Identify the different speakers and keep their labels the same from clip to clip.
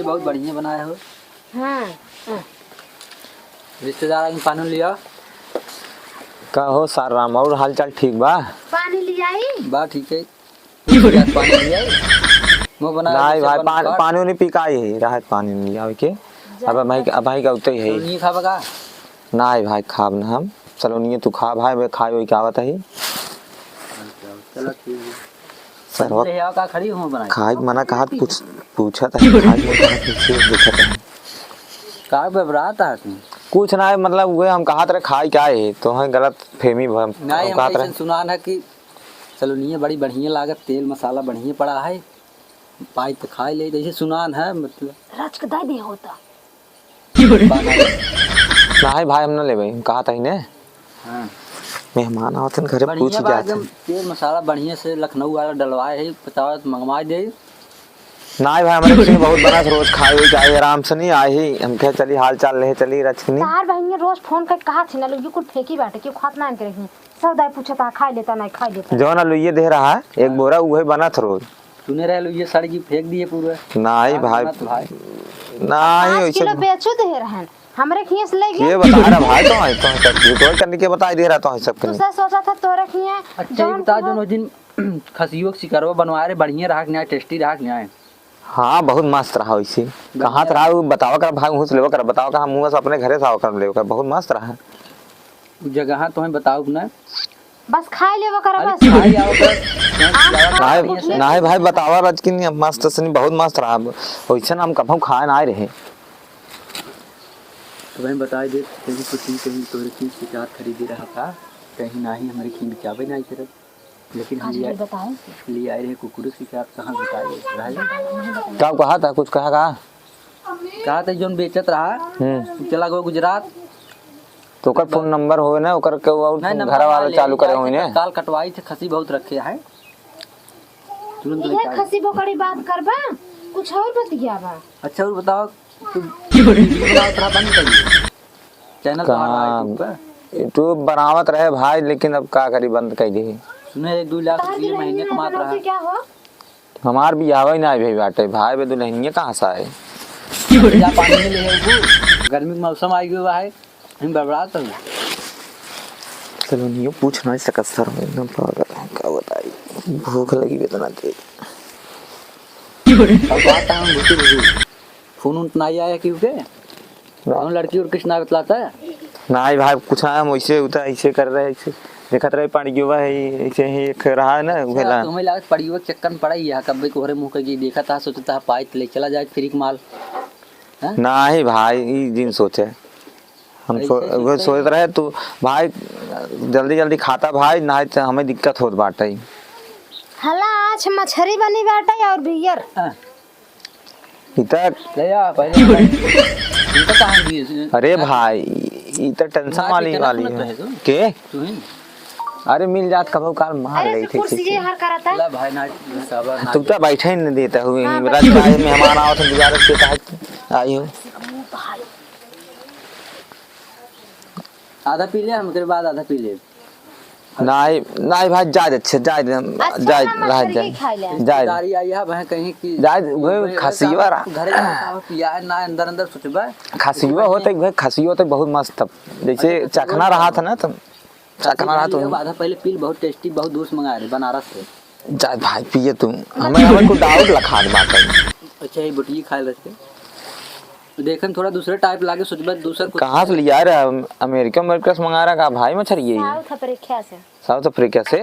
Speaker 1: बहुत बढ़िया बनाया हो।
Speaker 2: हाँ
Speaker 1: रिश्तेदार के पानी लिया
Speaker 3: का हो सार राम और हाल चाल ठीक बा?
Speaker 2: पानी ले आई।
Speaker 1: बा ठीक है। पानी लिया मुंह बना
Speaker 3: नहीं भाई पानी नहीं पी का है राहत पानी नहीं आवे के। अब भाई का उते है
Speaker 1: नहीं खाबा का?
Speaker 3: नहीं भाई खाब ना हम चलो नहीं तू खा भाई मैं खाए क्या आवत है।
Speaker 1: चलो ठीक है
Speaker 3: सर
Speaker 1: ले आओ का खड़ी हूं बनाई
Speaker 3: खाए मना कहा पूछा था खाए में कहा पीछे देखा था
Speaker 1: का बबरात है तू
Speaker 3: कुछ ना है मतलब वो हम कहा था खाए क्या है तो है गलत फेमी
Speaker 1: नहीं हम ऐसे सुना ना कि चलो नहीं बड़ी बढ़िया लागत तेल मसाला बढ़िया पड़ा है पाई तो खाई ले जैसे सुनान है मतलब
Speaker 2: रच के दे होता
Speaker 3: नहीं भाई हम ना ले भाई कहा था इन्हें
Speaker 1: हाँ
Speaker 3: मेहमान आवतन घरे पूछ जाते
Speaker 1: तेल मसाला बढ़िया से लखनऊ वाला डलवाए है बताओ तो मंगवा दे।
Speaker 3: नहीं भाई हमारे कुछ बहुत बना रोज खाए जाए आराम से नहीं आई ही हम कह चली हाल चाल ले चली रचनी
Speaker 2: तार बहन रोज फोन कर कहा थी ना लोग कुछ फेंकी बैठे क्यों खात ना करे सब दाई पूछा था खा लेता नहीं खा लेता
Speaker 3: जो ना लुइये दे रहा है एक बोरा वही बना था रोज
Speaker 1: तूने रह लो ये साड़ी की फेंक दिए पूरा
Speaker 3: नहीं भाई नहीं
Speaker 2: वैसे किलो बेचो दे रहन हमरे खीस ले गए
Speaker 3: ये बता रहा भाई तो सब तो करने के बता दे रहा तो सब के
Speaker 2: दूसरा सोचा था तोरे खिए
Speaker 1: अच्छा बता जो दिन खसियो शिकरवा बनवाए रे बढ़िया रहा न्याय टेस्टी रहा न्याय।
Speaker 3: हाँ बहुत मस्त रहा वैसे कहाँ रहा वो बतावा कर भाई मुँह से लेवा कर बताओ का मुँह से अपने घरे से आओ कर लेवा कर बहुत मस्त रहा
Speaker 1: जगह तुम्हें बताओ ना
Speaker 2: बस खा लेवा कर बस
Speaker 1: खाई आओ कर
Speaker 3: नहीं भाई बतावा रज की मस्त सनी बहुत मस्त रहा वैसे हम कभी खाए ना रहे
Speaker 1: तो भाई बता दे कहीं कहीं तोरे चीज के साथ खरीदे रहा था कहीं ना ही हमारे खींच चावे नहीं करे लेकिन हम ले आए रहे कुकुर की साथ कहाँ बताए
Speaker 3: क्या कहा था कुछ कहा
Speaker 1: था जोन बेचत रहा चला गया गुजरात
Speaker 3: तो कर फोन नंबर हो ना ओकर के घर वाला चालू करे होई ने
Speaker 1: काल कटवाई थे खसी बहुत रखे हैं तुरंत
Speaker 2: ये खसी बोकड़ी बात करबा कुछ और बतियाबा।
Speaker 1: अच्छा और बताओ तू बनाओ तेरा बंद करिए चैनल
Speaker 3: यूट्यूब बनावत रहे भाई लेकिन अब का करी बंद कर दी
Speaker 1: सुने 1-2 लाख रुपये महीने कमात रहा
Speaker 2: क्या हो
Speaker 3: हमार भी आवे ना भाई बाटे भाई बे दुल्हनिया कहां से आए
Speaker 1: जा पानी में ले है गर्मी का मौसम आ गया है हम बर्बाद हो
Speaker 3: चलो नहीं पूछ नहीं सकत सर एकदम पागल है क्या बताई भूख लगी इतना तेज
Speaker 1: अब बात हम भूखी फोन उन नहीं आया क्यों के कौन लड़की और किसना बतलाता है
Speaker 3: नहीं भाई कुछ ना हम वैसे उता ऐसे कर रहे ऐसे देखत रहे पानी गिवा है ऐसे ही एक रहा है ना वेला
Speaker 1: तुम्हें लागत पड़ी हुआ चक्कर में पड़ा ही है कब कोहरे मुंह के देखा था सोचा था पाई ले चला जाए फ्री माल
Speaker 3: नहीं भाई ई दिन सोचे हम सोच रहे तू भाई जल्दी जल्दी खाता भाई नहीं तो हमें दिक्कत होत बाटे
Speaker 2: हला आज मछली बनी बाटे और बियर
Speaker 3: इतना
Speaker 1: ले आ पहले इनका कहां भी
Speaker 3: अरे भाई इतना टेंशन वाली है के अरे मिल जात कब काल मार गई थी
Speaker 2: कुर्सी हर करता
Speaker 1: ला भाई ना
Speaker 3: तू तो बैठे ही नहीं देता हुए रात का मेहमान आओ तो गुजारिश के कहा आई हो
Speaker 1: आधा पी ले हम के बाद आधा पी ले
Speaker 3: नहीं नहीं भाई जायद अच्छे जायद
Speaker 1: गाड़ी आई है वह कहीं की
Speaker 3: जायद वो खसिया
Speaker 1: घर पिया है ना अंदर अंदर सोचबा
Speaker 3: खसिया होते भाई खसिया होते बहुत मस्त जैसे चखना रहा था ना तुम चखना रहा तो
Speaker 1: आधा पहले पील बहुत टेस्टी बहुत दूर से मंगाए रे बनारस से
Speaker 3: जायद भाई पिए तुम हमें को डाउट लखा बात है
Speaker 1: अच्छा ये बुटिया खा लेते देखन थोड़ा दूसरे टाइप लागे सोचबा दूसरा
Speaker 3: कहां से लिया रे अमेरिका से मंगा रहा का भाई मछली है साउथ अफ्रीका से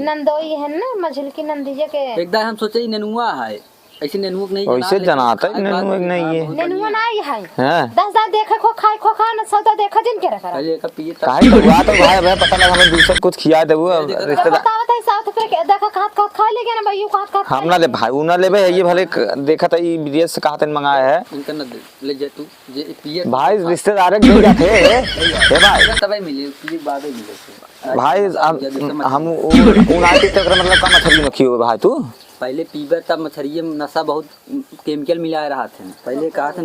Speaker 2: नंदोई है ना मछली की नंदीजे के
Speaker 1: एकदम हम सोचे नेनुआ है ऐसे नेनुआ नहीं
Speaker 3: वैसे जनाता है नेनुआ नहीं है
Speaker 2: नेनुआ नहीं है
Speaker 3: हां
Speaker 2: 10 दाल देखे खो खाए खो खा ना सौदा देखा जिन के रखा
Speaker 1: पहले का पिए
Speaker 3: काहे तो बात है भाई हमें पता लगा हमें दूसरा कुछ खिया दे वो रिश्तेदार
Speaker 2: बतावत है साउथ अफ्रीका देखा खात खा ले गया ना भाई खात
Speaker 3: हम ना ले भाई उ ना लेबे ये भले देखा था ये विदेश से कहां तन मंगाया है
Speaker 1: इनका न ले जा तू जे पिए
Speaker 3: भाई रिश्तेदार के दे जाते हे भाई
Speaker 1: तबे मिले पिए बाद में मिले
Speaker 3: भाई हम उनाटी तक मतलब का मछली में खियो भाई तू
Speaker 1: पहले पीबे तब मछली में नशा बहुत केमिकल मिला रहा था पहले कहा था